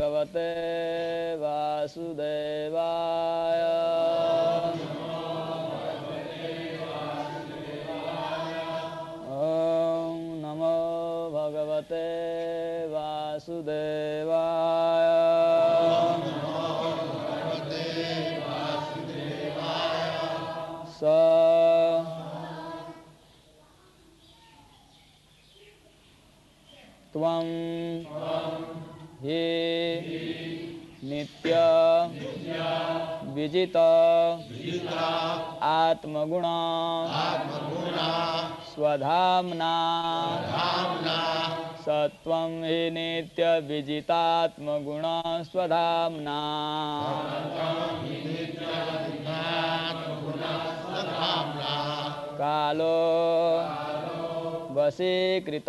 भगवते वासुदेवाय। ॐ नमो भगवते वासुदेवाय। त्वं हि नित्य विजित आत्मगुण स्वधाम्ना सत्वं हि नित्य विजितात्मगुण स्वधाम्ना कालो वशीकृत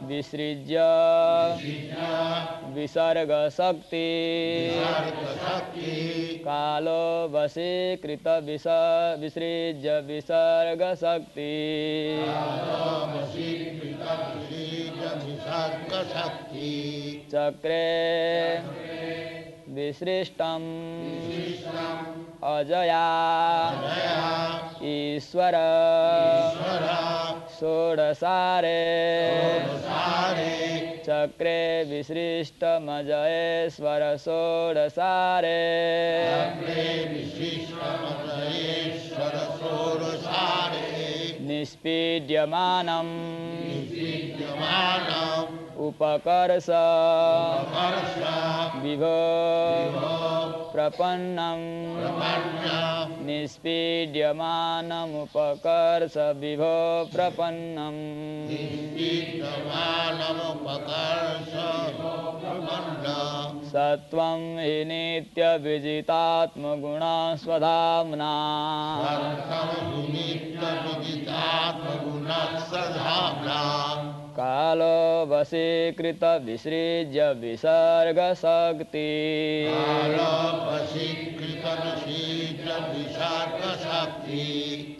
विसृज्य विसर्ग शक्ति कालो वशीकृत विसृज्य विसर्ग शक्ति चक्रे विसृष्टम अजया ईश्वर षोडशारे चक्रे विसृष्टमजयेश्वर षोडशारे निष्पीड्यमानं उपकर्ष विभो प्रपन्नं निष्पीड्यमानमुपकर्ष विभो प्रपन्नं सत्वं हि नित्य विजितात्मगुण स्वधाम्ना कालो वशीकृत विसृज्य विसर्ग शक्ति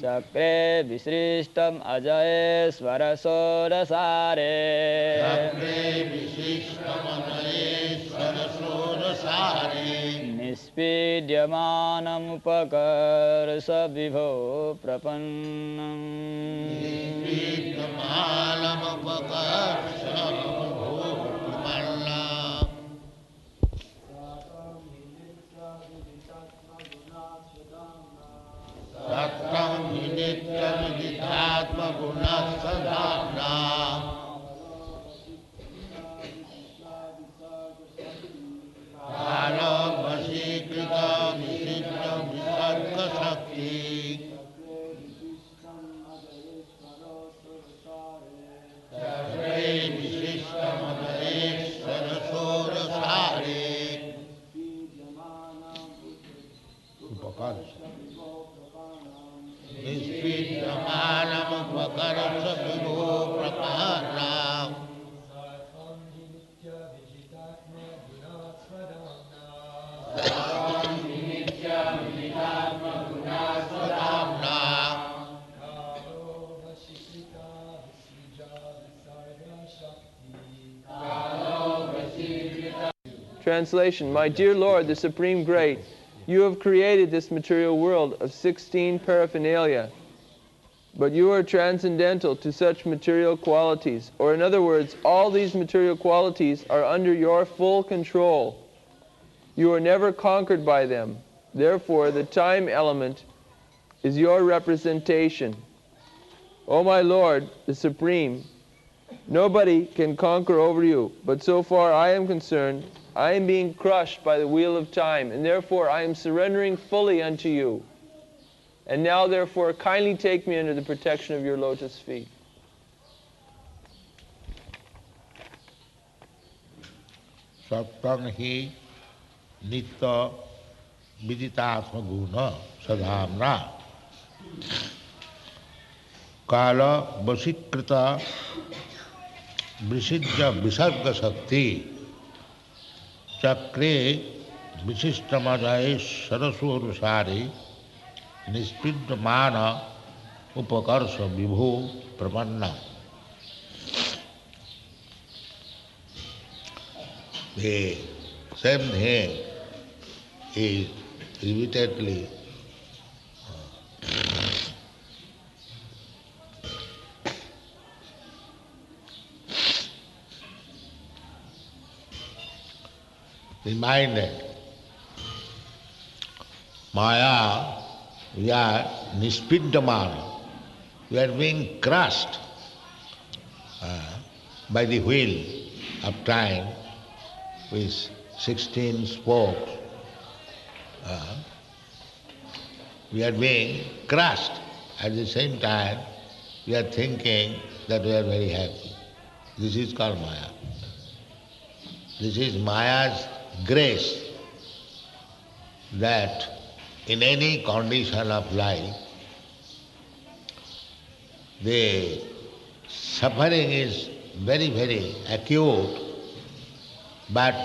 चक्रे विसृष्टम अजयेश्वर षोडशारे निष्पीड्यमानमुपकर्ष विभो प्रपन्नं Translation. My dear Lord, the Supreme Great, you have created this material world of 16 paraphernalia, but you are transcendental to such material qualities. Or in other words, all these material qualities are under your full control. You are never conquered by them. Therefore, the time element is your representation. O my Lord, the Supreme, nobody can conquer over you, but so far I am concerned, I am being crushed by the wheel of time, and therefore I am surrendering fully unto you. And now, therefore, kindly take me under the protection of your lotus feet. Sattam hi nitya viditatma guna sadhamna kala vasikrita visijya visarga shakti चक्रे विशिष्टमजय सरस्वरूसारे निष्पीड्यमान उपकर्ष विभो प्रपन्ना the same thing is repeatedly reminded. Maya, we are nispiddaman. We are being crushed by the wheel of time with 16 spokes. We are being crushed. At the same time, we are thinking that we are very happy. This is called Maya. This is Maya's grace that in any condition of life, the suffering is very, very acute, but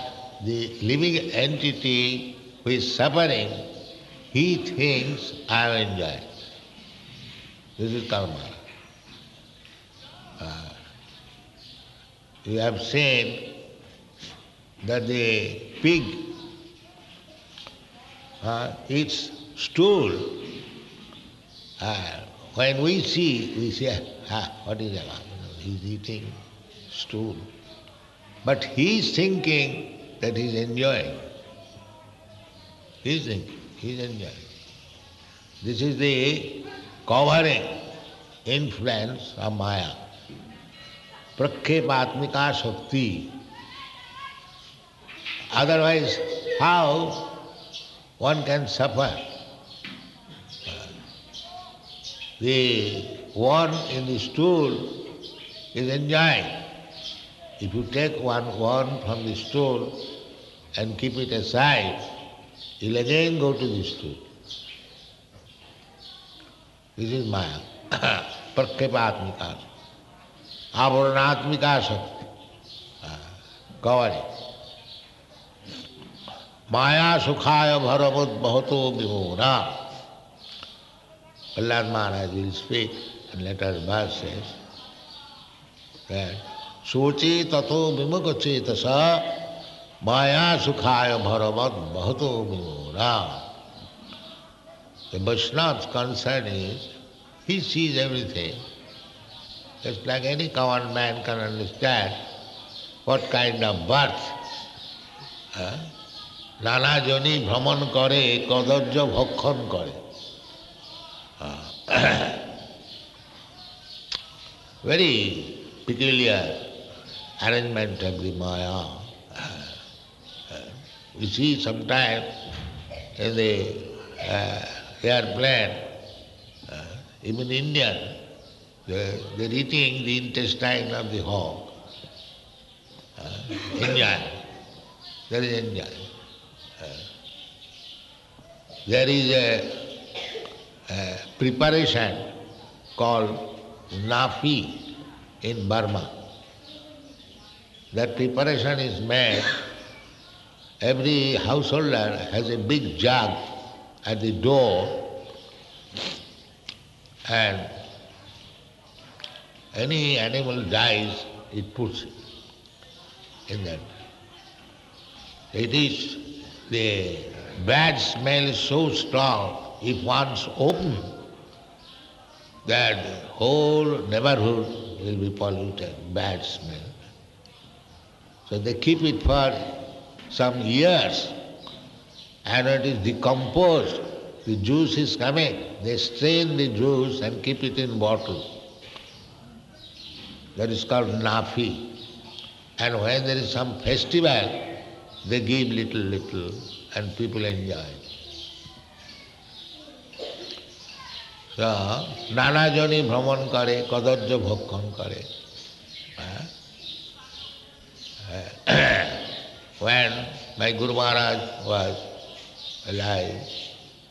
the living entity who is suffering, he thinks, I am enjoying. This is karma. You have seen that the pig eats stool. When we say, what is that? He's eating stool. But he's thinking that he's enjoying. He's thinking, he's enjoying. This is the covering influence of Maya. Prakhepatmika Shakti. Otherwise, how one can suffer? The worm in the stool is enjoying. If you take one worm from the stool and keep it aside, you'll again go to the stool. This is Maya. Prakhepatmika. Avaranatmika Shakti. Covering. Maya sukhaya bharavut bhato vimona. Prahlad Maharaj will speak in later verses that Sochi tato vimukacetasa Maya sukhaya bharavat bhato vimona. The Vaishnava's concern is, he sees everything. Just like any common man can understand what kind of birth. Nana joni bhraman kare, kadarja bhakkhan kare. Very peculiar arrangement of the Maya. We see sometimes in the airplane, even Indian, they're eating the intestine of the hog. Enjoy. There is enjoy. There is a preparation called nafi in Burma. That preparation is made, every householder has a big jug at the door, and any animal dies, it puts it in that. It is, the bad smell is so strong, if once open, that the whole neighborhood will be polluted, bad smell. So they keep it for some years, and when it is decomposed, the juice is coming, they strain the juice and keep it in bottle. That is called nafi. And when there is some festival, they give little and people enjoy. So, nana jani bhraman kare, kadarja bhakkhan kare. When my Guru Maharaj was alive,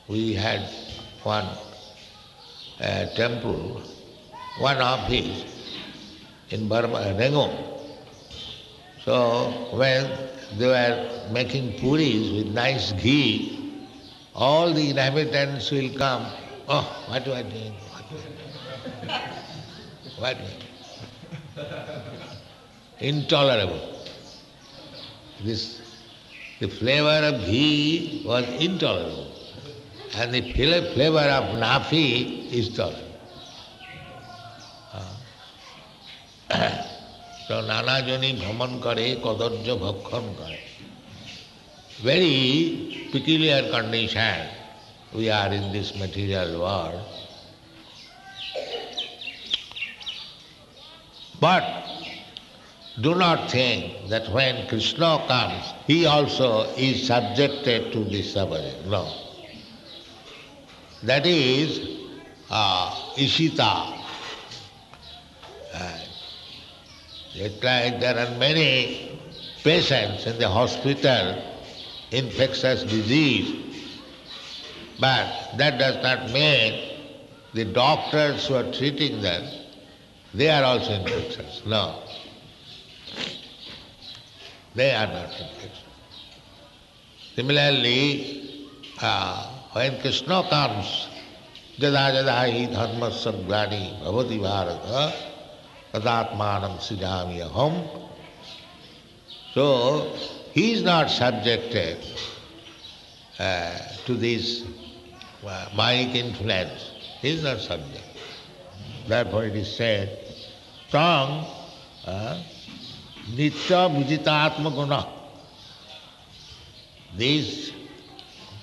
we had one temple, one office in Burma, Rangoon. So when they were making puris with nice ghee, all the inhabitants will come, oh, what you are doing? What? Intolerable. This the flavor of ghee was intolerable, and the flavor of nafi is tolerable. So নানা Johnny ভ্রমণ করে কদর্য ভক্ষণ করে. Very peculiar condition we are in this material world. But do not think that when Krishna comes, he also is subjected to this suffering. No. That is Ishita. It's like there are many patients in the hospital, infectious disease, but that does not mean the doctors who are treating them, they are also infectious. No. They are not infectious. Similarly, when Krishna comes, jada jada hi dharmasya glani bhavati bharata tadatmanam srijami aham. So, he is not subjected to this Maya influence. He is not subject. Therefore it is said, tongue nitya vijitatma guna. This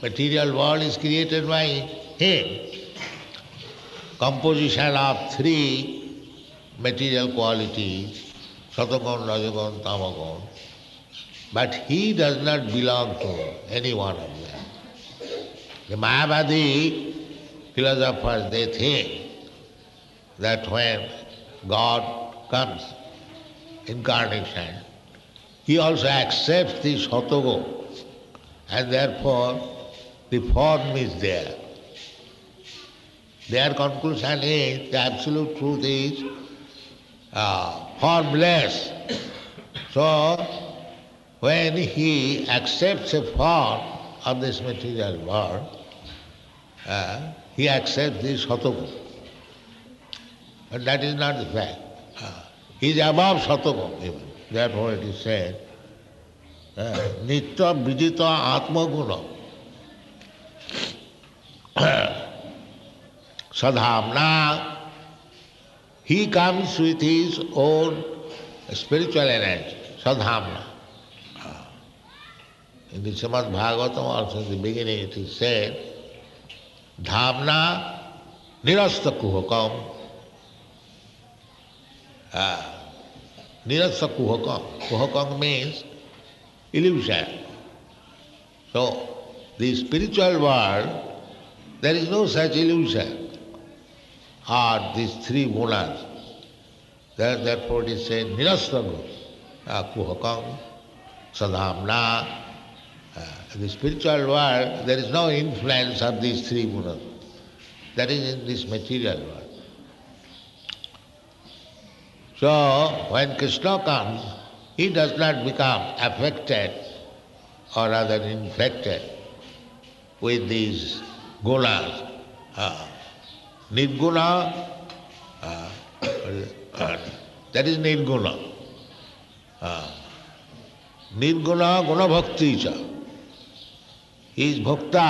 material world is created by him. Composition of three material qualities, satagun, rajagun, tamagun. But he does not belong to any one of them. The Mayavadi philosophers, they think that when God comes, incarnation, he also accepts the satagun, and therefore the form is there. Their conclusion is the absolute truth is formless. So, when he accepts a form of this material world, he accepts this satagun. But that is not the fact. He is above satagun even. Therefore it is said, nitya vijita atmaguna sadhamna. He comes with his own spiritual energy, sadhamna. In the Srimad-Bhagavatam also in the beginning it is said, dhamna nirasta kuhakam. Nirasta kuhakam. Kuhakam means illusion. So, the spiritual world, there is no such illusion. Are these three gunas. Therefore it is said, nirasta kuhakam sadhamna. The spiritual world, there is no influence of these three gunas. That is in this material world. So, when Krishna comes, he does not become affected or rather infected with these gunas. Nirguna, that is nirguna. Nirguna guna bhakti cha. He is bhakta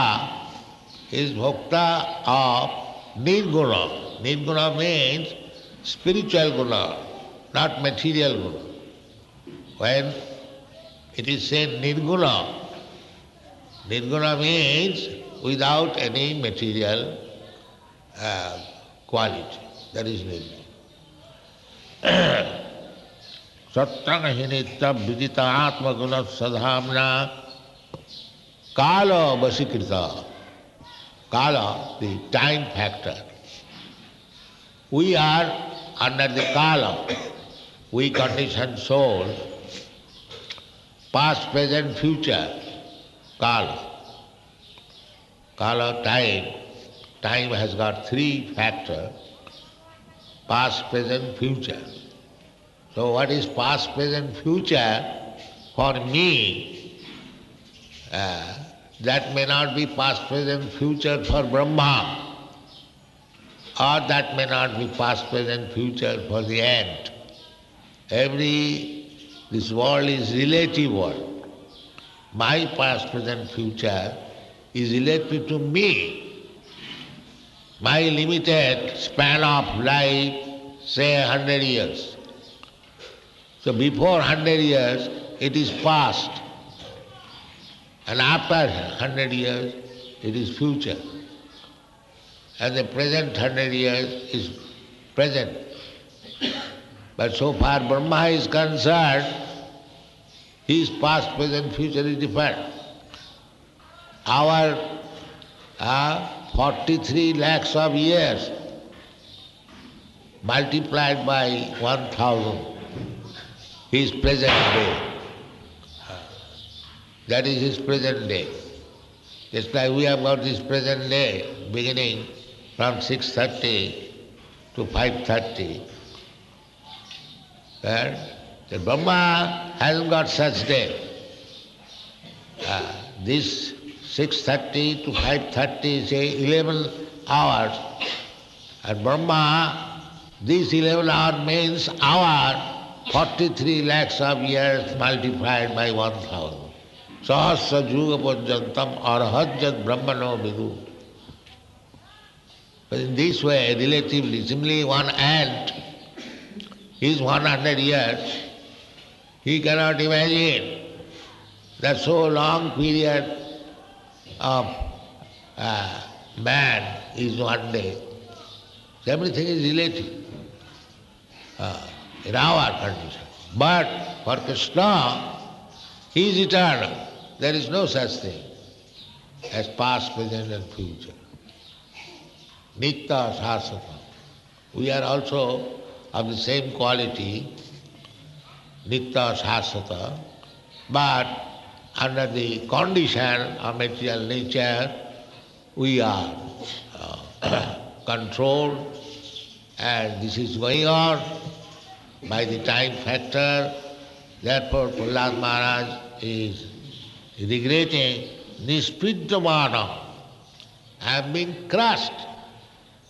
of nirguna. Nirguna means spiritual guna, not material guna. When it is said nirguna, nirguna means without any material quality. That is nirguna. Sattanga hinitya vidita atma guna sadhamna kala vasikrita. Kala, the time factor. We are under the kala. We conditioned souls, past, present, future, kala. Kala, time. Time has got three factors, past, present, future. So what is past, present, future? For me, that may not be past, present, future for Brahma, or that may not be past, present, future for the ant. This world is relative world. my past, present, future is related to me. My limited span of life, say 100 years. So before 100 years, it is past. And after 100 years, it is future. And the present 100 years is present. But so far Brahma is concerned, his past, present, future is different. Our 43 lakhs of years multiplied by 1,000, his present day. That is his present day. Just like we have got this present day beginning from 6:30 to 5:30. The Brahma hasn't got such day. This 6:30 to 5:30, say 11 hours. And Brahma, this 11 hours means our 43 lakhs of years multiplied by 1,000. Sahasra juga pajantam arahajat brahmano vidu. But in this way, relatively, simply one ant is 100 years. He cannot imagine that so long period of man is one day. Everything is relative in our condition. But for Krishna, he is eternal. There is no such thing as past, present and future. Nitya Sasata. We are also of the same quality, Nitya Sasata, but under the condition of material nature, we are controlled, and this is going on by the time factor. Therefore, Prahlad Maharaj is regretting Nispridamana. I have been crushed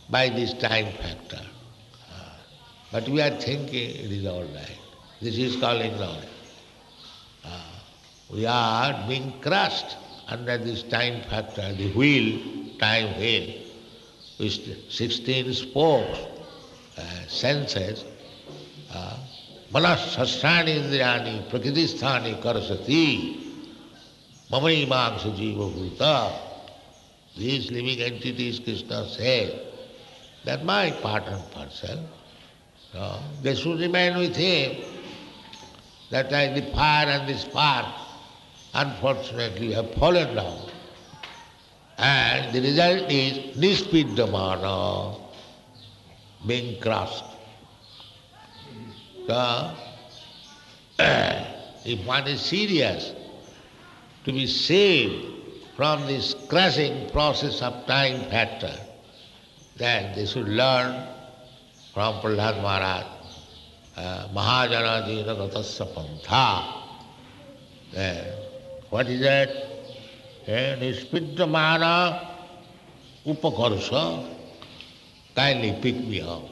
by this time factor. But we are thinking it is all right. This is called ignorance. We are being crushed under this time factor, the wheel, time wheel, with 16 spokes, senses. Manas sasthani indriyani prakritisthani karasati mamai mangsa jiva bhuta. These living entities, Krishna said, that my part and parcel. So they should remain with him. That like the fire and the spark, unfortunately, have fallen down. And the result is nispidamana, being crushed. So, if one is serious to be saved from this crushing process of time factor, then they should learn from Prahlad Maharaj, Mahajana Jina Gatasya Pantha. What is that? Nispidamana Upakarsa, kindly pick me up.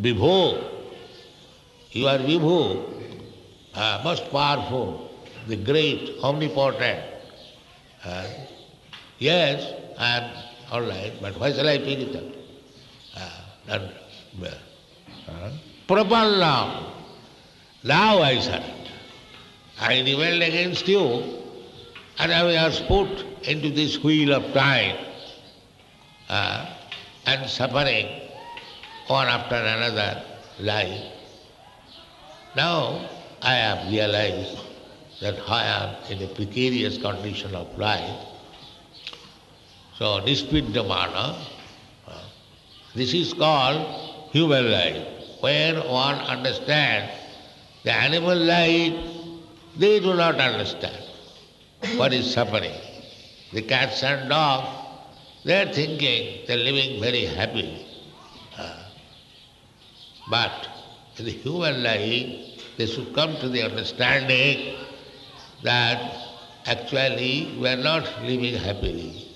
Vibho, you are Vibho, most powerful, the great, omnipotent. Yes, I am all right, but why shall I pick it up? Prapanna, now I surrender. I rebelled against you, and I was put into this wheel of time and suffering one after another life. Now I have realized that I am in a precarious condition of life. So nispidamana, this is called human life. When one understands the animal life, they do not understand what is suffering. The cats and dogs, they are thinking they are living very happily. But in the human life, they should come to the understanding that actually we are not living happily.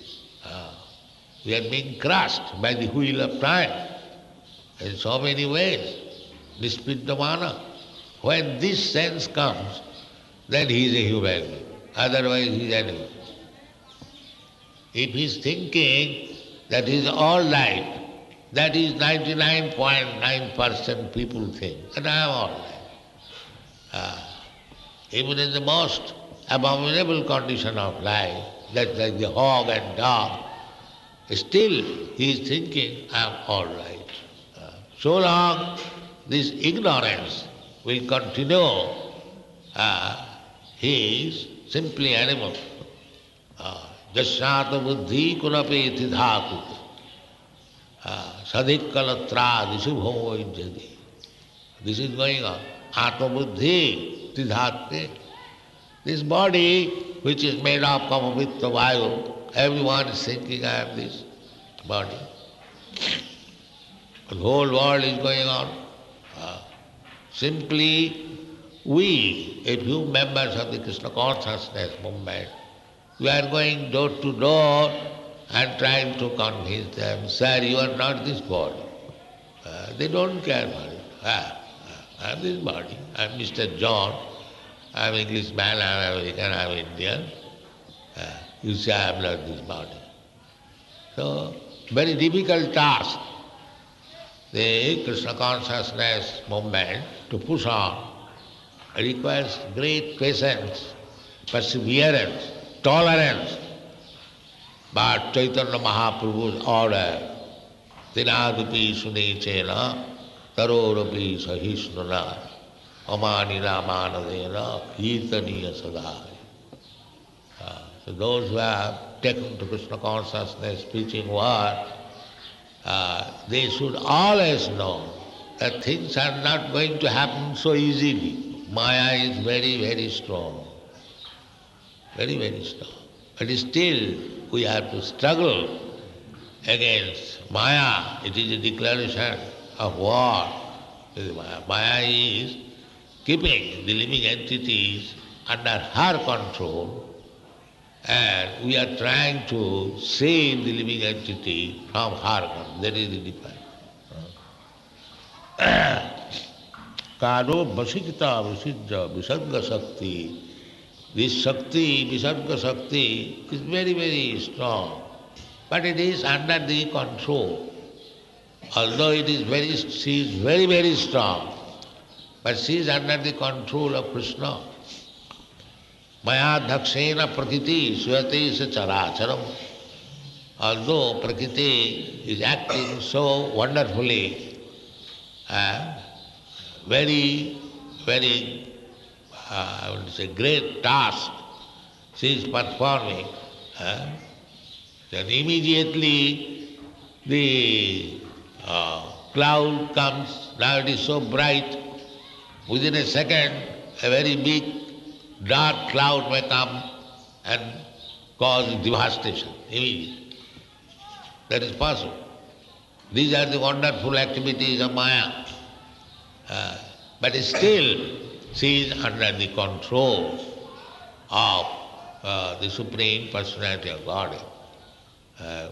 We are being crushed by the wheel of time in so many ways. Nispidamana. When this sense comes, then he is a human being. Otherwise he is animal. If he is thinking that he is all right, that is 99.9% people think that I am all right. Even in the most abominable condition of life, that's like the hog and dog, still he is thinking I am all right. So long this ignorance will continue, he is simply animal. Jasyata buddhi kunapeti dhatu sadhikkalatra disubho ijjati. This is going on. Atma buddhi tidhate. This body which is made of kamavitta vayu, everyone is thinking I am this body. The whole world is going on. Simply we, a few members of the Krishna Consciousness movement, we are going door to door and trying to convince them, sir, you are not this body. They don't care for it. I am this body. I am Mr. John. I am Englishman, I am American, I am Indian. You say I am not this body. So, very difficult task. The Krishna Consciousness movement to push on requires great patience, perseverance, tolerance. But Chaitanya Mahaprabhu's order, Tinadapi Sunechena, Tarorapi Sahishnuna, Amanila Manadena, Kirtaniya Sadhari. So those who have taken to Krishna Consciousness preaching word, they should always know that things are not going to happen so easily. Maya is very, very strong. Very, very strong. But still we have to struggle against Maya. It is a declaration of war. Maya is keeping the living entities under her control, and we are trying to save the living entity from her control. That is the difference. Karo Vasikita Visijja Visarga Shakti. This Shakti, Visarga Shakti, is very, very strong. But it is under the control. Although she is very, very strong, but she is under the control of Krishna. Maya dhakshena prakriti suyate sa characharam. Although prakriti is acting so wonderfully, very, very, I would say, great task she is performing, then immediately the cloud comes. Now it is so bright, within a second a very big dark cloud may come and cause devastation immediately. That is possible. These are the wonderful activities of Maya. But still she is under the control of the Supreme Personality of Godhead.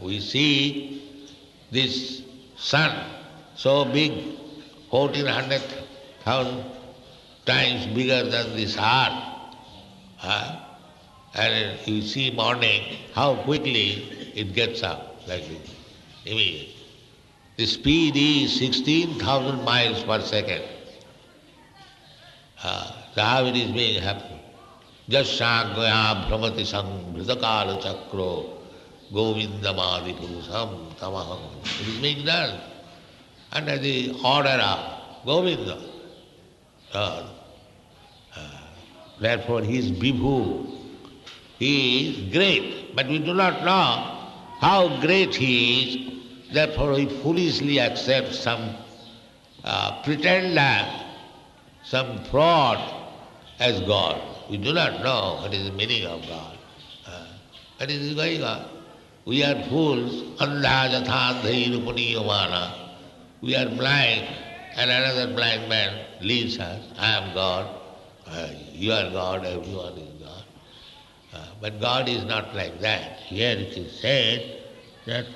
We see this sun so big, 1,400,000 times bigger than this earth. And you see morning how quickly it gets up, like this, immediately. The speed is 16,000 miles per second. So how it is being happened? Jasyagya brahmati sanghritakala chakro govindamadi purusam tamaham. It is being done under the order of Govinda. Therefore he is Vibhu. He is great, but we do not know how great he is. Therefore we foolishly accept some pretender, some fraud as God. We do not know what is the meaning of God. What is going on? We are fools. Andha jatha andhairupaniya. We are blind, and another blind man leads us. I am God. You are God, everyone is God. But God is not like that. Here it is said that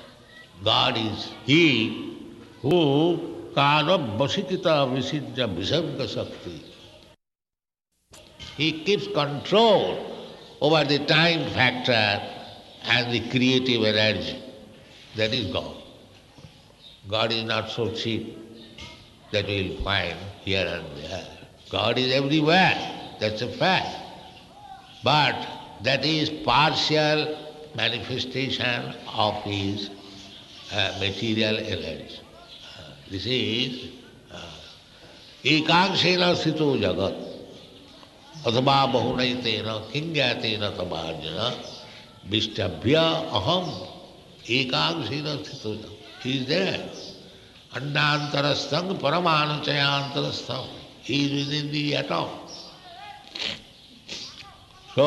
God is He who Kara Vasikita Visijja Visarga Shakti. He keeps control over the time factor and the creative energy. That is God. God is not so cheap that we will find here and there. God is everywhere, that's a fact. But that is partial manifestation of His material energy. This is ekanshena sthito jagat athva bahunaitena kingyatena tamarjana vishtabhya aham ekanshena sthito jagat. He is there. Andantarastham paramanuchayantarastham. He is within the atom. So,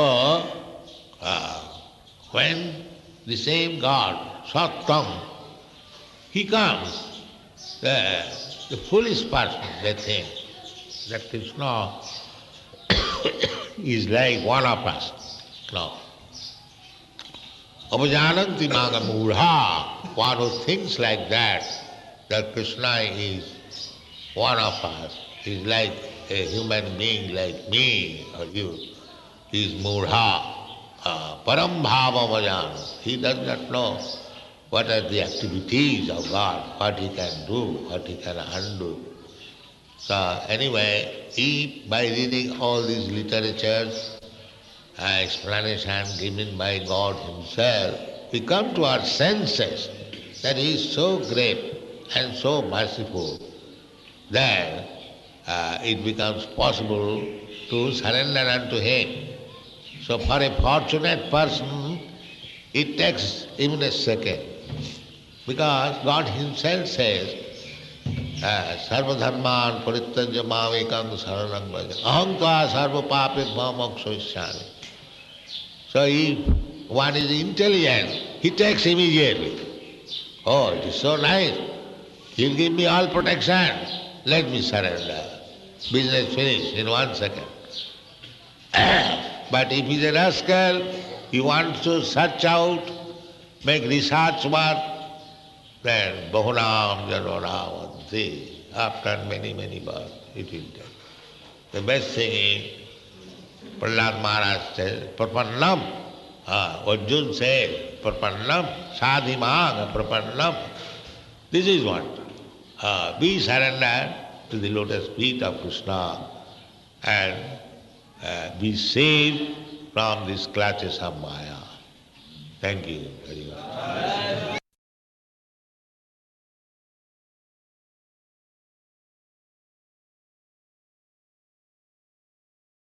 when the same God, Sattam, He comes, the foolish person, they think that Krishna is like one of us. No. Avajananti maga murha, one who thinks like that Krishna is one of us, is like a human being like me or you, he is murha, param bhava avajananti. He does not know what are the activities of God, what He can do, what He can undo. So anyway, by reading all these literatures, explanation given by God Himself, we come to our senses that He is so great and so merciful that it becomes possible to surrender unto Him. So for a fortunate person, it takes even a second. Because God Himself says, Sarva dharman parityajya mamekam saranam vraja aham tva sarva papebhyo mokshaishyami. So if one is intelligent, he takes immediately. Oh, it is so nice. He'll give me all protection. Let me surrender. Business finished in 1 second. But if he's a rascal, he wants to search out, make research work, then bahunam janvaravanti, after many, many births, it will take. The best thing is, Prahlad Maharaj says, Prapannam. Arjuna says, Prapannam, sadhimang prapannam. This is what. Be surrendered to the lotus feet of Krishna and be saved from these clutches of Maya. Thank you very much.